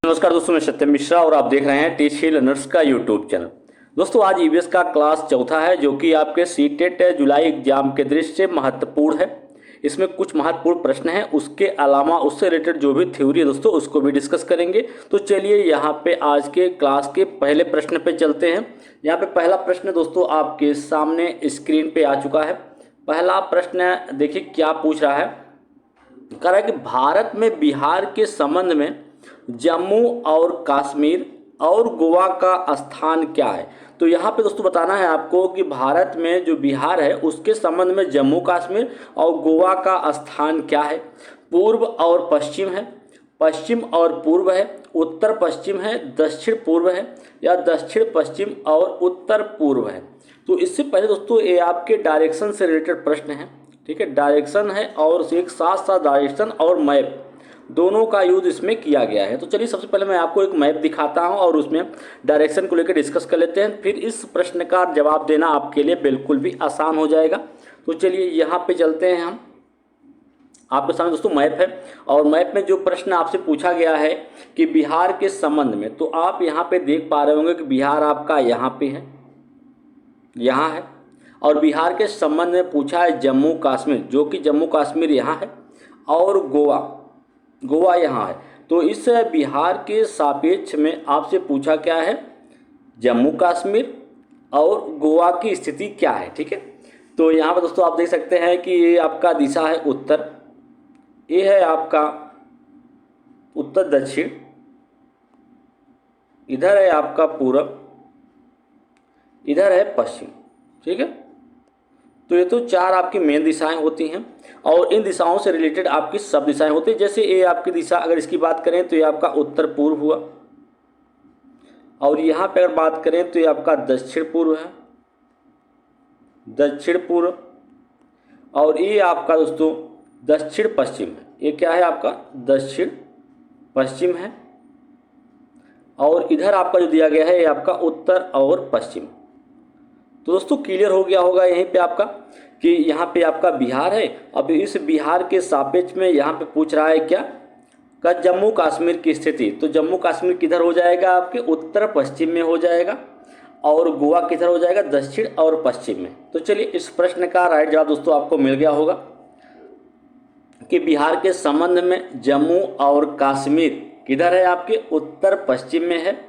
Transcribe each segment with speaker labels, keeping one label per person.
Speaker 1: नमस्कार दोस्तों, मैं सत्यम मिश्रा और आप देख रहे हैं टीच ही लर्नर्स का यूट्यूब चैनल। दोस्तों, आज ईवीएस का क्लास चौथा है जो कि आपके सीटेट जुलाई एग्जाम के दृष्टि से महत्वपूर्ण है। इसमें कुछ महत्वपूर्ण प्रश्न हैं, उसके अलावा उससे रिलेटेड जो भी थ्योरी है दोस्तों उसको भी डिस्कस करेंगे। तो चलिए यहाँ पे आज के क्लास के पहले प्रश्न पे चलते हैं। यहाँ पे पहला प्रश्न दोस्तों आपके सामने स्क्रीन पे आ चुका है। पहला प्रश्न देखिए क्या पूछ रहा है। कह रहा है कि भारत में बिहार के संबंध में जम्मू और कश्मीर और गोवा का स्थान क्या है। तो यहाँ पे दोस्तों बताना है आपको कि भारत में जो बिहार है उसके संबंध में जम्मू कश्मीर और गोवा का स्थान क्या है। पूर्व और पश्चिम है, पश्चिम और पूर्व है, उत्तर पश्चिम है, दक्षिण पूर्व है या दक्षिण पश्चिम और उत्तर पूर्व है। तो इससे पहले दोस्तों ये आपके डायरेक्शन से रिलेटेड प्रश्न है। ठीक है, डायरेक्शन है और एक साथ साथ डायरेक्शन और मैप दोनों का यूज इसमें किया गया है। तो चलिए सबसे पहले मैं आपको एक मैप दिखाता हूं और उसमें डायरेक्शन को लेकर डिस्कस कर लेते हैं। फिर इस प्रश्न का जवाब देना आपके लिए बिल्कुल भी आसान हो जाएगा। तो चलिए यहाँ पे चलते हैं हम। आपके सामने दोस्तों मैप है और मैप में जो प्रश्न आपसे पूछा गया है कि बिहार के संबंध में, तो आप यहाँ पे देख पा रहे होंगे कि बिहार आपका यहाँ पे है, यहाँ है। और बिहार के संबंध में पूछा है जम्मू कश्मीर, जो कि जम्मू कश्मीर यहाँ है, और गोवा यहाँ है। तो इस बिहार के सापेक्ष में आपसे पूछा क्या है, जम्मू कश्मीर और गोवा की स्थिति क्या है। ठीक है, तो यहाँ पर दोस्तों आप देख सकते हैं कि ये आपका दिशा है उत्तर, ये है आपका उत्तर दक्षिण, इधर है आपका पूर्व, इधर है पश्चिम। ठीक है, तो ये तो चार आपकी मेन दिशाएं होती हैं और इन दिशाओं से रिलेटेड आपकी सब दिशाएं होती हैं। जैसे ये आपकी दिशा अगर इसकी बात करें तो ये आपका उत्तर पूर्व हुआ, और यहाँ पे अगर बात करें तो ये आपका दक्षिण पूर्व है, दक्षिण पूर्व, और ये आपका दोस्तों दक्षिण पश्चिम है। ये क्या है आपका दक्षिण पश्चिम है, और इधर आपका जो दिया गया है ये आपका उत्तर और पश्चिम। तो दोस्तों क्लियर हो गया होगा यहीं पे आपका कि यहाँ पे आपका बिहार है। अब इस बिहार के सापेक्ष में यहाँ पे पूछ रहा है क्या, का जम्मू कश्मीर की स्थिति। तो जम्मू कश्मीर किधर हो जाएगा, आपके उत्तर पश्चिम में हो जाएगा, और गोवा किधर हो जाएगा, दक्षिण और पश्चिम में। तो चलिए इस प्रश्न का राइट जवाब दोस्तों आपको मिल गया होगा कि बिहार के संबंध में जम्मू और कश्मीर किधर है, आपके उत्तर पश्चिम में है,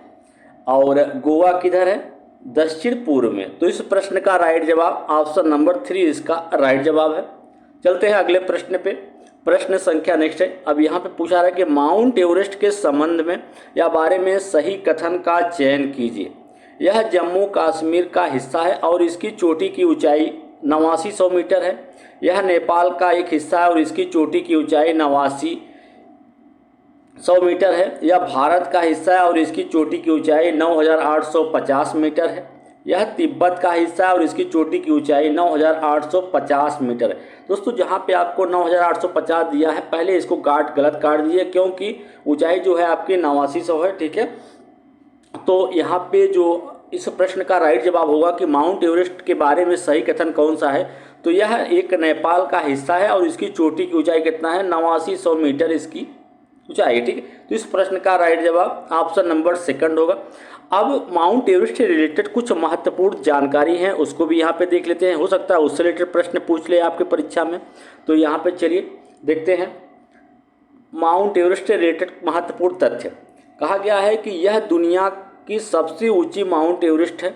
Speaker 1: और गोवा किधर है, दक्षिण पूर्व में। तो इस प्रश्न का राइट जवाब ऑप्शन नंबर 3 इसका राइट जवाब है। चलते हैं अगले प्रश्न पे। प्रश्न संख्या नेक्स्ट है। अब यहाँ पे पूछा रहा है कि माउंट एवरेस्ट के संबंध में या बारे में सही कथन का चयन कीजिए। यह जम्मू कश्मीर का हिस्सा है और इसकी चोटी की ऊंचाई 8900 मीटर है। यह नेपाल का एक हिस्सा है और इसकी चोटी की ऊंचाई 8900 मीटर है। यह भारत का हिस्सा है और इसकी चोटी की ऊंचाई 9850 मीटर है। यह तिब्बत का हिस्सा है और इसकी चोटी की ऊंचाई 9850 मीटर है। दोस्तों जहाँ पे आपको 9850 दिया है, पहले इसको गलत काट दिए क्योंकि ऊंचाई जो है आपकी 8900 है। ठीक है, तो यहाँ पे जो इस प्रश्न का राइट जवाब होगा कि माउंट एवरेस्ट के बारे में सही कथन कौन सा है, तो यह एक नेपाल का हिस्सा है और इसकी चोटी की ऊंचाई कितना है, 8900 मीटर इसकी ऊंचाई। ठीक है, तो इस प्रश्न का राइट जवाब ऑप्शन नंबर 2 होगा। अब माउंट एवरेस्ट से रिलेटेड कुछ महत्वपूर्ण जानकारी है, उसको भी यहाँ पे देख लेते हैं। हो सकता है उससे रिलेटेड प्रश्न पूछ ले आपके परीक्षा में। तो यहाँ पे चलिए देखते हैं माउंट एवरेस्ट से रिलेटेड महत्वपूर्ण तथ्य। कहा गया है कि यह दुनिया की सबसे ऊंची माउंट एवरेस्ट है,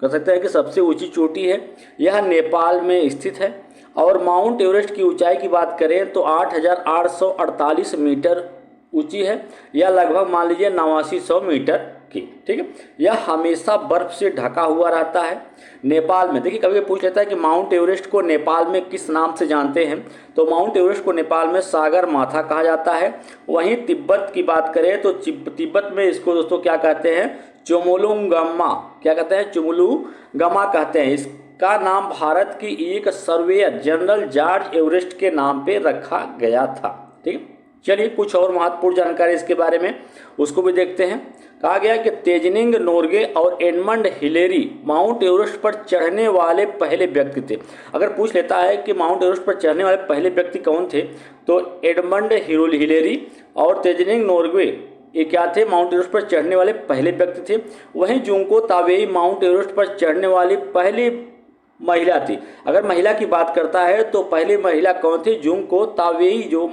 Speaker 1: कह सकते हैं कि सबसे ऊंची चोटी है। यह नेपाल में स्थित है और माउंट एवरेस्ट की ऊंचाई की बात करें तो 8848 मीटर ऊंची है, यह लगभग मान लीजिए 8900 मीटर की। ठीक है, यह हमेशा बर्फ से ढका हुआ रहता है। नेपाल में देखिए कभी पूछ लेता है कि माउंट एवरेस्ट को नेपाल में किस नाम से जानते हैं, तो माउंट एवरेस्ट को नेपाल में सागर माथा कहा जाता है। वहीं तिब्बत की बात करें तो तिब्बत में इसको दोस्तों क्या कहते हैं, चोमोलुंगमा, क्या कहते हैं, चोमोलुंगमा कहते हैं। इसका नाम भारत की एक सर्वेयर जनरल जॉर्ज एवरेस्ट के नाम पे रखा गया था। ठीक है, चलिए कुछ और महत्वपूर्ण जानकारी इसके बारे में उसको भी देखते हैं। कहा गया कि तेजनिंग नोर्गे और एडमंड हिलेरी माउंट एवरेस्ट पर चढ़ने वाले पहले व्यक्ति थे। अगर पूछ लेता है कि माउंट एवरेस्ट पर चढ़ने वाले पहले व्यक्ति कौन थे, तो एडमंड हिलेरी और तेजनिंग नोर्गे ये क्या थे, माउंट एवरेस्ट पर चढ़ने वाले पहले व्यक्ति थे। वहीं जुंको ताबेई माउंट एवरेस्ट पर चढ़ने वाली पहली महिला थी। अगर महिला की बात करता है तो पहली महिला कौन थी, जुंको ताबेई जो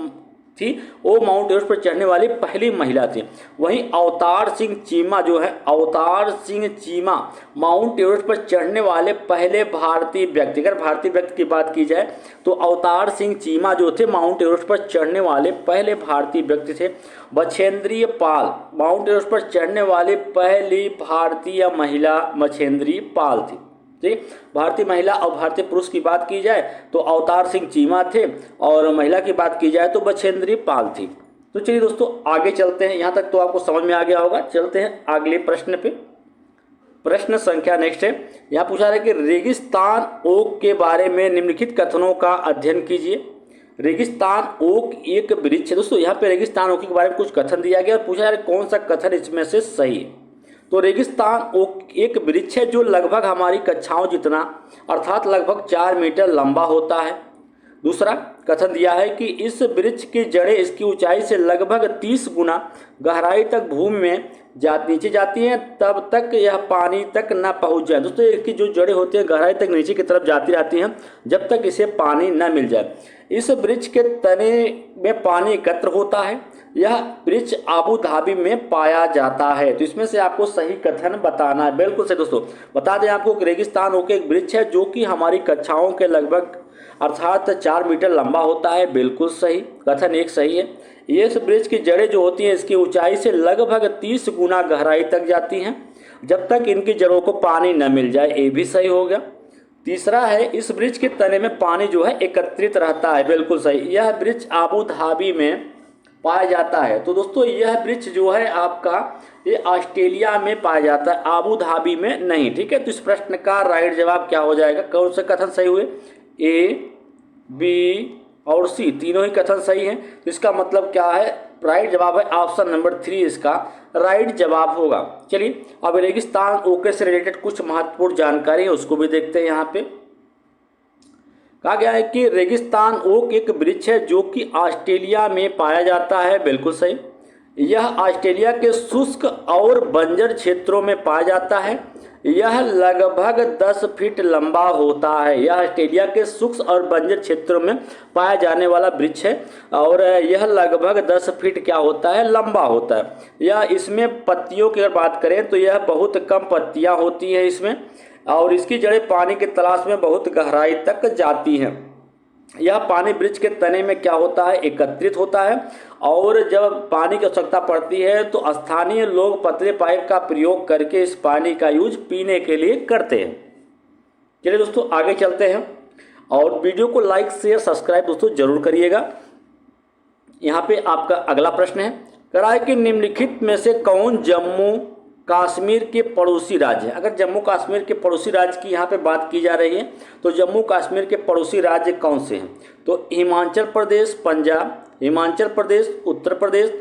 Speaker 1: थी वो माउंट एवरेस्ट पर चढ़ने वाली पहली महिला थी। वहीं अवतार सिंह चीमा जो है, अवतार सिंह चीमा माउंट एवरेस्ट पर चढ़ने वाले पहले भारतीय व्यक्ति, अगर भारतीय व्यक्ति की बात की जाए तो अवतार सिंह चीमा जो थे माउंट एवरेस्ट पर चढ़ने वाले पहले भारतीय व्यक्ति थे। बछेंद्री पाल माउंट एवरेस्ट पर चढ़ने वाली पहली भारतीय महिला बछेंद्री पाल थी। ठीक, भारतीय महिला और भारतीय पुरुष की बात की जाए तो अवतार सिंह चीमा थे और महिला की बात की जाए तो बछेंद्री पाल थी। तो चलिए दोस्तों आगे चलते हैं, यहाँ तक तो आपको समझ में आ गया होगा। चलते हैं अगले प्रश्न पे। प्रश्न संख्या नेक्स्ट है, यहाँ पूछा रहा है कि रेगिस्तान ओक के बारे में निम्नलिखित कथनों का अध्ययन कीजिए। रेगिस्तान ओक एक वृक्ष है। दोस्तों यहाँ पे रेगिस्तान ओक के बारे में कुछ कथन दिया गया और पूछा जा रहा है कौन सा कथन इसमें से सही है। तो रेगिस्तान ओक एक वृक्ष है जो लगभग हमारी कक्षाओं जितना अर्थात लगभग 4 मीटर लंबा होता है। दूसरा कथन दिया है कि इस वृक्ष की जड़ें इसकी ऊंचाई से लगभग 30 गुना गहराई तक भूमि में नीचे जाती हैं, तब तक यह पानी तक न पहुंच जाए। दोस्तों इसकी जो जड़ें होती हैं गहराई तक नीचे की तरफ जाती रहती हैं जब तक इसे पानी न मिल जाए। इस वृक्ष के तने में पानी एकत्र होता है। यह वृक्ष आबू धाबी में पाया जाता है। तो इसमें से आपको सही कथन बताना है। बिल्कुल सही दोस्तों, बता दें आपको कि रेगिस्तान ओक एक वृक्ष है जो कि हमारी कक्षाओं के लगभग अर्थात 4 मीटर लंबा होता है। बिल्कुल सही, कथन एक सही है। ये इस वृक्ष की जड़ें जो होती हैं इसकी ऊंचाई से लगभग 30 गुना गहराई तक जाती हैं जब तक इनकी जड़ों को पानी न मिल जाए। ये भी सही हो गया। तीसरा है इस वृक्ष के तने में पानी जो है एकत्रित रहता है। बिल्कुल सही, यह वृक्ष आबू धाबी में पाया जाता है। तो दोस्तों यह वृक्ष जो है आपका ये ऑस्ट्रेलिया में पाया जाता है, आबू धाबी में नहीं। ठीक है, तो इस प्रश्न का राइट जवाब क्या हो जाएगा, कौन से कथन सही हुए, ए, बी और सी तीनों ही कथन सही हैं। तो इसका मतलब क्या है, राइट जवाब है ऑप्शन नंबर 3 इसका राइट जवाब होगा। चलिए अब रेगिस्तान ओके से रिलेटेड कुछ महत्वपूर्ण जानकारी है उसको भी देखते हैं। यहाँ पे कहा गया है कि रेगिस्तान ओक एक वृक्ष है जो कि ऑस्ट्रेलिया में पाया जाता है। बिल्कुल सही, यह ऑस्ट्रेलिया के शुष्क और बंजर क्षेत्रों में पाया जाता है। यह लगभग 10 फीट लंबा होता है। यह ऑस्ट्रेलिया के शुष्क और बंजर क्षेत्रों में पाया जाने वाला वृक्ष है और यह लगभग 10 फीट क्या होता है, लंबा होता है। यह इसमें पत्तियों की अगर बात करें तो यह बहुत कम पत्तियां होती हैं इसमें और इसकी जड़ें पानी की तलाश में बहुत गहराई तक जाती हैं। यह पानी वृक्ष के तने में क्या होता है, एकत्रित होता है और जब पानी की आवश्यकता पड़ती है तो स्थानीय लोग पतले पाइप का प्रयोग करके इस पानी का यूज पीने के लिए करते हैं। चलिए दोस्तों आगे चलते हैं और वीडियो को लाइक शेयर सब्सक्राइब दोस्तों जरूर करिएगा। यहाँ पे आपका अगला प्रश्न है, करा है कि निम्नलिखित में से कौन जम्मू कश्मीर के पड़ोसी राज्य है। अगर जम्मू कश्मीर के पड़ोसी राज्य की यहाँ पे बात की जा रही है तो जम्मू कश्मीर के पड़ोसी राज्य कौन से हैं, तो हिमाचल प्रदेश, पंजाब, हिमाचल प्रदेश, उत्तर प्रदेश,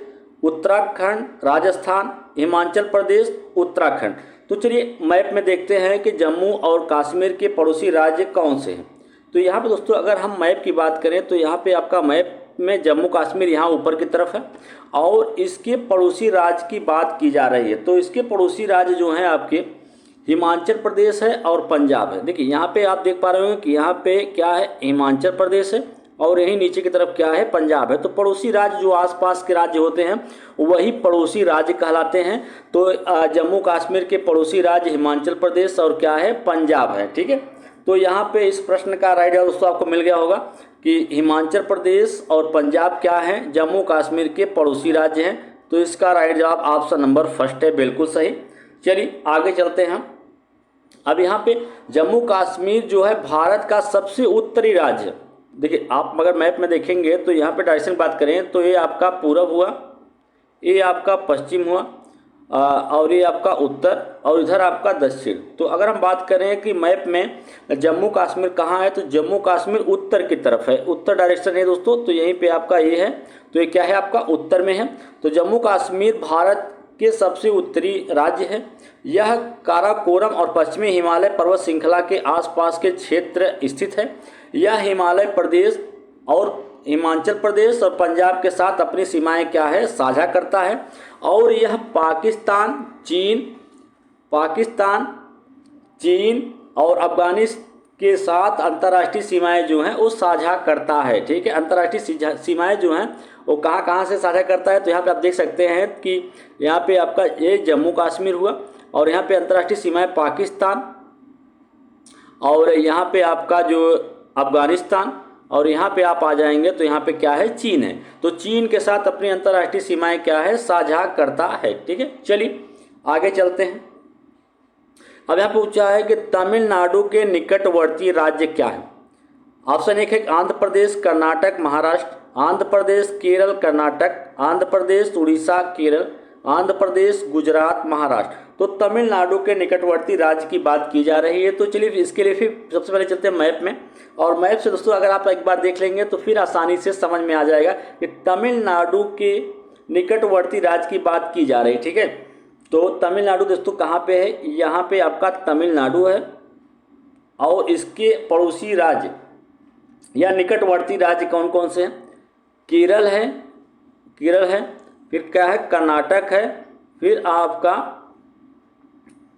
Speaker 1: उत्तराखंड, राजस्थान, हिमाचल प्रदेश, उत्तराखंड। तो चलिए मैप में देखते हैं कि जम्मू और कश्मीर के पड़ोसी राज्य कौन से हैं। तो यहाँ पे दोस्तों अगर हम मैप की बात करें तो यहाँ पे आपका मैप में जम्मू कश्मीर यहाँ ऊपर की तरफ है और इसके पड़ोसी राज्य की बात की जा रही है। तो इसके पड़ोसी राज्य जो हैं आपके हिमाचल प्रदेश है और पंजाब है। देखिए यहाँ पे आप देख पा रहे होंगे कि यहाँ पे क्या है, हिमाचल प्रदेश है और यहीं नीचे की तरफ क्या है, पंजाब है। तो पड़ोसी राज्य जो आसपास के राज्य होते हैं वही पड़ोसी राज्य कहलाते हैं। तो जम्मू कश्मीर के पड़ोसी राज्य हिमाचल प्रदेश और क्या है, पंजाब है। ठीक है, तो यहाँ पे इस प्रश्न का राइट जवाब दोस्तों आपको मिल गया होगा कि हिमाचल प्रदेश और पंजाब क्या हैं, जम्मू कश्मीर के पड़ोसी राज्य हैं। तो इसका राइट जवाब ऑप्शन नंबर फर्स्ट है। बिल्कुल सही। चलिए आगे चलते हैं। अब यहाँ पे जम्मू कश्मीर जो है भारत का सबसे उत्तरी राज्य। देखिए आप अगर मैप में देखेंगे तो यहाँ पे डायरेक्शन बात करें तो ये आपका पूरब हुआ, ये आपका पश्चिम हुआ और ये आपका उत्तर और इधर आपका दक्षिण। तो अगर हम बात करें कि मैप में जम्मू कश्मीर कहाँ है तो जम्मू कश्मीर उत्तर की तरफ है, उत्तर डायरेक्शन है दोस्तों। तो यहीं पे आपका ये है, तो ये क्या है आपका उत्तर में है। तो जम्मू कश्मीर भारत के सबसे उत्तरी राज्य है। यह काराकोरम और पश्चिमी हिमालय पर्वत श्रृंखला के आसपास के क्षेत्र स्थित है। यह हिमालय प्रदेश और हिमाचल प्रदेश और पंजाब के साथ अपनी सीमाएं क्या है, साझा करता है। और यह चीन और अफगानिस्तान के साथ अंतर्राष्ट्रीय सीमाएं जो हैं वो साझा करता है। ठीक है, अंतर्राष्ट्रीय सीमाएं जो हैं वो कहाँ कहाँ से साझा करता है, तो यहाँ पे आप देख सकते हैं कि यहाँ पे आपका ये जम्मू कश्मीर हुआ, और यहाँ पे अंतर्राष्ट्रीय सीमाएं पाकिस्तान, और यहाँ पे आपका जो अफगानिस्तान, और यहाँ पे आप आ जाएंगे तो यहाँ पे क्या है, चीन है। तो चीन के साथ अपनी अंतर्राष्ट्रीय सीमाएं क्या है, साझा करता है। ठीक है, चलिए आगे चलते हैं। अब यहाँ पूछा है कि तमिलनाडु के निकटवर्ती राज्य क्या है। ऑप्शन 1 है आंध्र प्रदेश, कर्नाटक, महाराष्ट्र, आंध्र प्रदेश, केरल, कर्नाटक, आंध्र प्रदेश, उड़ीसा, केरल, आंध्र प्रदेश, गुजरात, महाराष्ट्र। तो तमिलनाडु के निकटवर्ती राज्य की बात की जा रही है। तो चलिए इसके लिए फिर सबसे पहले चलते हैं मैप में, और मैप से दोस्तों अगर आप एक बार देख लेंगे तो फिर आसानी से समझ में आ जाएगा कि तमिलनाडु के निकटवर्ती राज्य की बात की जा रही है। ठीक है, तो तमिलनाडु दोस्तों कहाँ पे है, यहाँ पे आपका तमिलनाडु है, और इसके पड़ोसी राज्य या निकटवर्ती राज्य कौन कौन से हैं, केरल है, फिर क्या है, कर्नाटक है, फिर आपका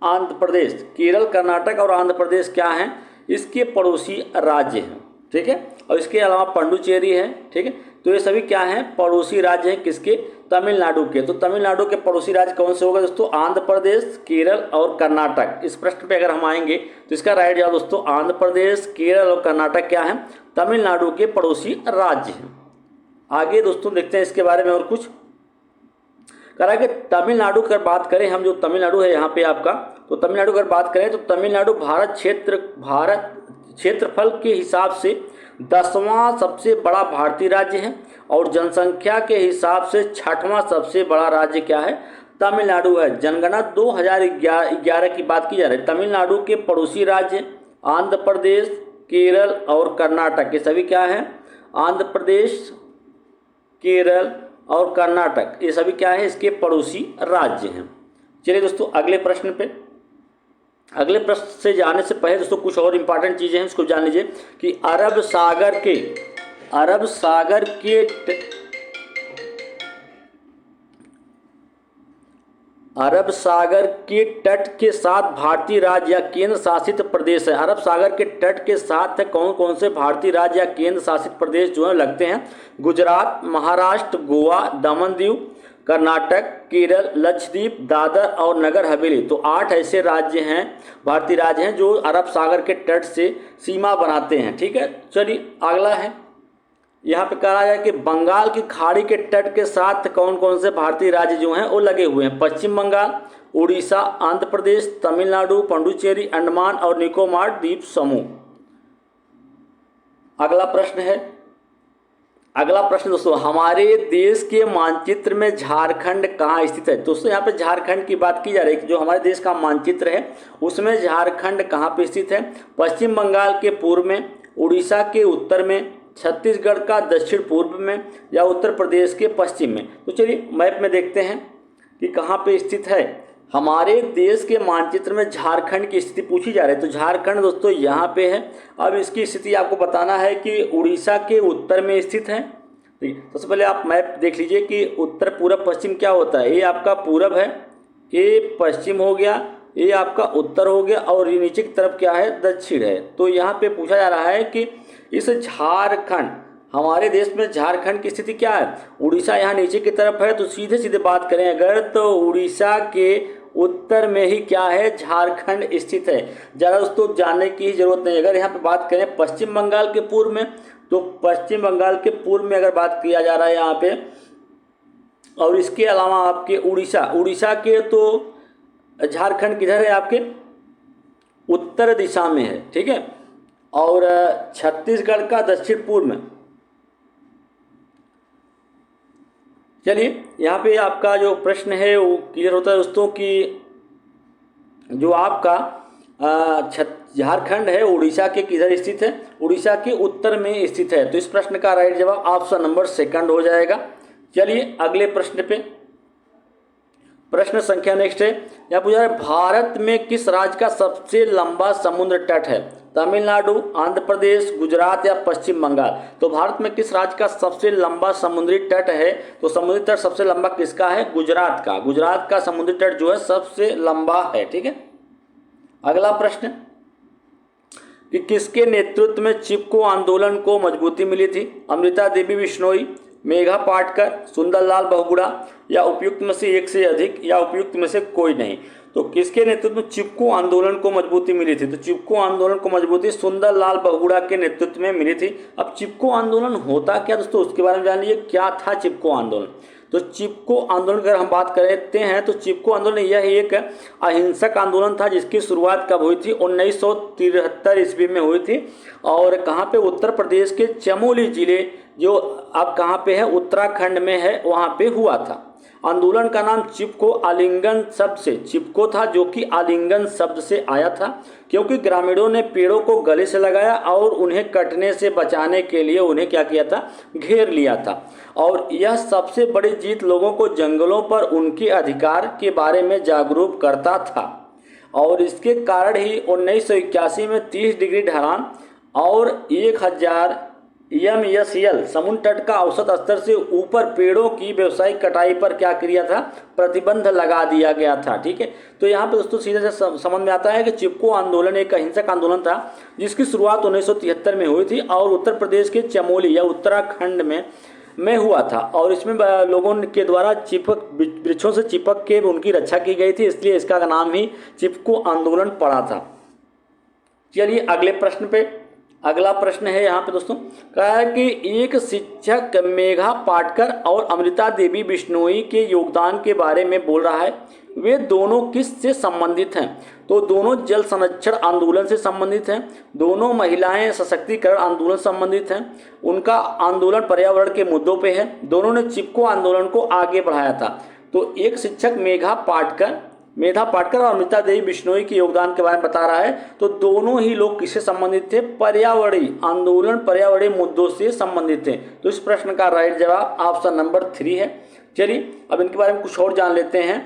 Speaker 1: आंध्र प्रदेश। केरल, कर्नाटक और आंध्र प्रदेश क्या हैं, इसके पड़ोसी राज्य हैं। ठीक है, और इसके अलावा पुडुचेरी है। ठीक है, तो ये सभी क्या हैं, पड़ोसी राज्य हैं किसके, तमिलनाडु के। तो तमिलनाडु के पड़ोसी राज्य कौन से होगा दोस्तों, आंध्र प्रदेश, केरल और कर्नाटक। इस प्रश्न पे अगर हम आएंगे तो इसका राइट जवाब दोस्तों आंध्र प्रदेश, केरल और कर्नाटक क्या है, तमिलनाडु के पड़ोसी राज्य हैं। आगे दोस्तों देखते हैं इसके बारे में और कुछ करा कि तमिलनाडु की बात करें हम, जो तमिलनाडु है यहाँ पे आपका, तो तमिलनाडु की बात करें तो तमिलनाडु भारत क्षेत्रफल के हिसाब से 10वां सबसे बड़ा भारतीय राज्य है, और जनसंख्या के हिसाब से 6वां सबसे बड़ा राज्य क्या है, तमिलनाडु है। जनगणना 2011 की बात की जा रही है। तमिलनाडु के पड़ोसी राज्य आंध्र प्रदेश, केरल और कर्नाटक, ये सभी क्या है, आंध्र प्रदेश, केरल और कर्नाटक, ये सभी क्या है, इसके पड़ोसी राज्य हैं। चलिए दोस्तों अगले प्रश्न पे, अगले प्रश्न से जाने से पहले दोस्तों कुछ और इंपॉर्टेंट चीज़ें हैं, उसको जान लीजिए कि अरब सागर के तट के साथ भारतीय राज्य या केंद्र शासित प्रदेश है। अरब सागर के तट के साथ कौन कौन से भारतीय राज्य या केंद्र शासित प्रदेश जो है लगते हैं, गुजरात, महाराष्ट्र, गोवा, दमन दीव, कर्नाटक, केरल, लक्षद्वीप, दादर और नगर हवेली। तो 8 ऐसे राज्य हैं, भारतीय राज्य हैं जो अरब सागर के तट से सीमा बनाते हैं। ठीक है, चलिए अगला है, यहाँ पे कहा जाए कि बंगाल की खाड़ी के तट के साथ कौन कौन से भारतीय राज्य जो हैं वो लगे हुए हैं, पश्चिम बंगाल, उड़ीसा, आंध्र प्रदेश, तमिलनाडु, पुडुचेरी, अंडमान और निकोबार द्वीप समूह। अगला प्रश्न दोस्तों, हमारे देश के मानचित्र में झारखंड कहाँ स्थित है। दोस्तों यहाँ पे झारखंड की बात की जा रही है, जो हमारे देश का मानचित्र है उसमें झारखंड कहाँ पे स्थित है, पश्चिम बंगाल के पूर्व में, उड़ीसा के उत्तर में, छत्तीसगढ़ का दक्षिण पूर्व में या उत्तर प्रदेश के पश्चिम में। तो चलिए मैप में देखते हैं कि कहाँ पे स्थित है। हमारे देश के मानचित्र में झारखंड की स्थिति पूछी जा रही है, तो झारखंड दोस्तों यहाँ पे है। अब इसकी स्थिति आपको बताना है कि उड़ीसा के उत्तर में स्थित है। ठीक है, सबसे पहले आप मैप देख लीजिए कि उत्तर, पूरब, पश्चिम क्या होता है। ये आपका पूरब है, ये पश्चिम हो गया, ये आपका उत्तर हो गया, और ये नीचे की तरफ क्या है, दक्षिण है। तो यहाँ पे पूछा जा रहा है कि इस झारखंड, हमारे देश में झारखंड की स्थिति क्या है। उड़ीसा यहाँ नीचे की तरफ है, तो सीधे सीधे बात करें अगर, तो उड़ीसा के उत्तर में ही क्या है, झारखंड स्थित है। ज़्यादा दोस्तों जानने की जरूरत नहीं। अगर यहाँ पे बात करें पश्चिम बंगाल के पूर्व में, तो पश्चिम बंगाल के पूर्व में अगर बात किया जा रहा है यहाँ पे, और इसके अलावा आपके उड़ीसा के, तो झारखंड किधर है, आपके उत्तर दिशा में है। ठीक है, और छत्तीसगढ़ का दक्षिण पूर्व में। चलिए यहाँ पे आपका जो प्रश्न है वो क्लियर होता है दोस्तों कि जो आपका झारखंड है उड़ीसा के किधर स्थित है, उड़ीसा के उत्तर में स्थित है। तो इस प्रश्न का राइट जवाब ऑप्शन नंबर 2 हो जाएगा। चलिए अगले प्रश्न पे, प्रश्न संख्या नेक्स्ट है, यहाँ पूछा है भारत में किस राज्य का सबसे लंबा समुद्र तट है? तमिलनाडु, आंध्र प्रदेश, गुजरात या पश्चिम बंगाल? तो भारत में किस राज्य का सबसे लंबा समुद्री तट है? तो समुद्री तट सबसे लंबा किसका है? गुजरात का। गुजरात का समुद्री तट जो है सबसे लंबा है। ठीक है। अगला प्रश्न कि किसके नेतृत्व में चिपको आंदोलन को मजबूती मिली थी? अमृता देवी बिश्नोई, मेघा पाटकर, सुंदरलाल बहुगुणा या उपयुक्त में से एक से अधिक या उपयुक्त में से कोई नहीं? तो किसके नेतृत्व में चिपको आंदोलन को मजबूती मिली थी? तो चिपको आंदोलन को मजबूती सुंदरलाल बहुगुणा के नेतृत्व में मिली थी। अब चिपको आंदोलन होता क्या दोस्तों, उसके बारे में जान लीजिए। क्या था चिपको आंदोलन? तो चिपको आंदोलन अगर हम बात करते हैं तो चिपको आंदोलन यह एक अहिंसक आंदोलन था जिसकी शुरुआत कब हुई थी? 1973 ईस्वी में हुई थी। और कहाँ पे? उत्तर प्रदेश के चमोली जिले, जो अब कहाँ पे है? उत्तराखंड में है, वहाँ पे हुआ था। आंदोलन का नाम चिपको आलिंगन शब्द से, चिपको था जो कि आलिंगन शब्द से आया था, क्योंकि ग्रामीणों ने पेड़ों को गले से लगाया और उन्हें कटने से बचाने के लिए उन्हें क्या किया था? घेर लिया था। और यह सबसे बड़ी जीत लोगों को जंगलों पर उनके अधिकार के बारे में जागरूक करता था। और इसके कारण ही 1981 में 30 डिग्री ढलान और 1000 MSL समुद्र तट का औसत स्तर से ऊपर पेड़ों की व्यावसायिक कटाई पर क्या किया था? प्रतिबंध लगा दिया गया था। ठीक है। तो यहाँ पे दोस्तों सीधे से समझ में आता है कि चिपको आंदोलन एक अहिंसक आंदोलन था जिसकी शुरुआत 1973 में हुई थी और उत्तर प्रदेश के चमोली या उत्तराखंड में हुआ था। और इसमें लोगों के द्वारा वृक्षों से चिपक के उनकी रक्षा की गई थी, इसलिए इसका नाम ही चिपको आंदोलन पड़ा था। चलिए अगले प्रश्न पे। अगला प्रश्न है यहाँ पे दोस्तों, कहा है कि एक शिक्षक मेघा पाटकर और अमृता देवी बिश्नोई के योगदान के बारे में बोल रहा है। वे दोनों किस से संबंधित हैं? तो दोनों जल संरक्षण आंदोलन से संबंधित हैं, दोनों महिलाएं सशक्तिकरण आंदोलन से संबंधित हैं, उनका आंदोलन पर्यावरण के मुद्दों पे है, दोनों ने चिपको आंदोलन को आगे बढ़ाया था। तो एक शिक्षक मेघा पाटकर और अमृता देवी बिश्नोई के योगदान के बारे में बता रहा है। तो दोनों ही लोग किससे संबंधित थे? पर्यावरणीय आंदोलन, पर्यावरणीय मुद्दों से संबंधित थे। तो इस प्रश्न का राइट जवाब ऑप्शन नंबर 3 है। चलिए अब इनके बारे में कुछ और जान लेते हैं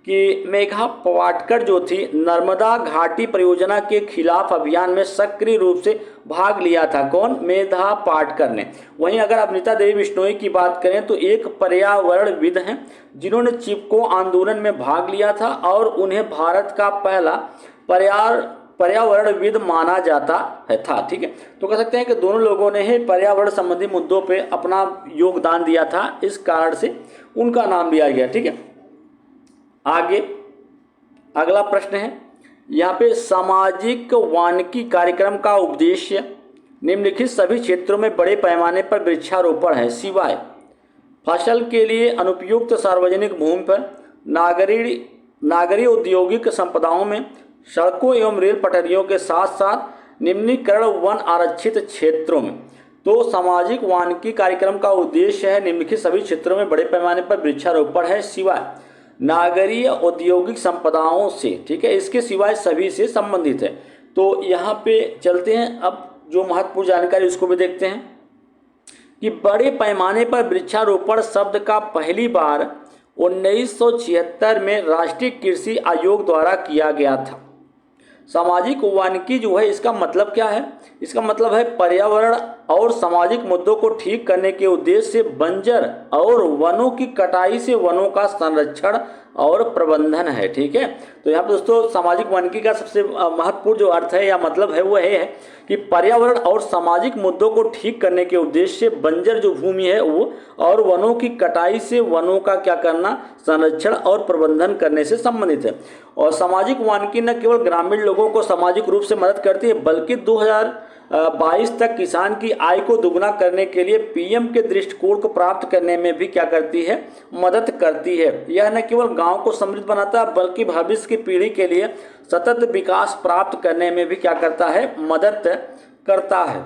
Speaker 1: कि मेघा पाटकर जो थी नर्मदा घाटी परियोजना के खिलाफ अभियान में सक्रिय रूप से भाग लिया था। कौन? मेघा पाटकर ने। वहीं अगर अमृता देवी बिश्नोई की बात करें तो एक पर्यावरणविद हैं जिन्होंने चिपको आंदोलन में भाग लिया था और उन्हें भारत का पहला पर्यावरणविद माना जाता था। ठीक है। तो कह सकते हैं कि दोनों लोगों ने ही पर्यावरण संबंधी मुद्दों पे अपना योगदान दिया था, इस कारण से उनका नाम लिया गया। ठीक है। आगे अगला प्रश्न है यहाँ पे, सामाजिक वानिकी कार्यक्रम का उद्देश्य निम्नलिखित सभी क्षेत्रों में बड़े पैमाने पर वृक्षारोपण है सिवाय फसल के लिए अनुपयुक्त सार्वजनिक भूमि पर, नागरीय औद्योगिक संपदाओं में, सड़कों एवं रेल पटरियों के साथ साथ निम्नीकरण वन आरक्षित क्षेत्रों में। तो सामाजिक वानिकी कार्यक्रम का उद्देश्य है निम्नलिखित सभी क्षेत्रों में बड़े पैमाने पर वृक्षारोपण है सिवाय नागरीय औद्योगिक संपदाओं से। ठीक है। इसके सिवाय सभी से संबंधित है। तो यहाँ पे चलते हैं, अब जो महत्वपूर्ण जानकारी उसको भी देखते हैं कि बड़े पैमाने पर वृक्षारोपण शब्द का पहली बार 1976 में राष्ट्रीय कृषि आयोग द्वारा किया गया था। सामाजिक वानिकी जो है इसका मतलब क्या है? इसका मतलब है पर्यावरण और सामाजिक मुद्दों को ठीक करने के उद्देश्य से बंजर और वनों की कटाई से वनों का संरक्षण और प्रबंधन है। ठीक है। तो यहाँ पर दोस्तों सामाजिक वानिकी का सबसे महत्वपूर्ण जो अर्थ है या मतलब है वो है कि पर्यावरण और सामाजिक मुद्दों को ठीक करने के उद्देश्य से बंजर जो भूमि है वो और वनों की कटाई से वनों का क्या करना? संरक्षण और प्रबंधन करने से संबंधित है। और सामाजिक वानिकी न केवल ग्रामीण लोगों को सामाजिक रूप से मदद करती है बल्कि 2022 तक किसान की आय को दुगना करने के लिए पीएम के दृष्टिकोण को प्राप्त करने में भी क्या करती है? मदद करती है। यह न केवल गांव को समृद्ध बनाता है बल्कि भविष्य की पीढ़ी के लिए सतत विकास प्राप्त करने में भी क्या करता है? मदद करता है।